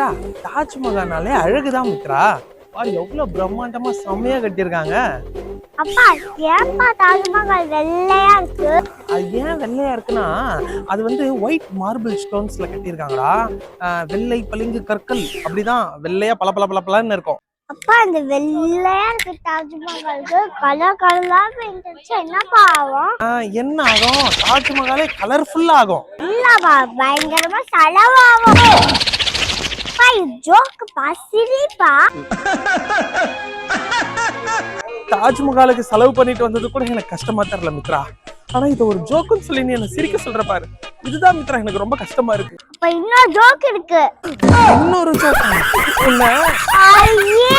மித்ரா, தாஜ்மஹால்னாலே அழகுதான் மித்ரா. பாரு எவ்வளவு பிரம்மாண்டமா செம்மையா கட்டியிருக்காங்க. அப்பா ஏன்பா தாஜ்மஹால் வெள்ளையா இருக்கு? அது ஏன் வெள்ளையா இருக்குன்னா, அது வந்து ஒயிட் மார்பிள் ஸ்டோன்ஸ்ல கட்டியிருக்காங்கடா. வெள்ளை பளிங்கு கற்கள் அப்படிதான் வெள்ளையா பல பல பல பலன்னு இருக்கும். அப்பா இந்த வெள்ளையா இருக்க தாஜ்மஹாலுக்கு கலர் கலரா பெயிண்ட் அடிச்சா என்னப்பா ஆகும்? என்ன ஆகும்? தாஜ்மஹாலே கலர்ஃபுல்லா ஆகும். இல்லப்பா பயங்கரமா செலவாகும். அப்பா இது ஜோக்குப்பா, சிரிப்பா. தாஜ்மஹாலுக்கு செலவு பண்ணிட்டு வந்தது கூட எனக்கு கஷ்டமா தெரியல மித்ரா. ஆனா இது ஒரு ஜோக்குன்னு சொல்லி நீ என்ன சிரிக்க சொல்ற பாரு, இதுதான் மித்ரா எனக்கு ரொம்ப கஷ்டமா இருக்கு. அப்ப இன்னொரு ஜோக் இருக்கு. இன்னொரு ஜோக்? ஐயோ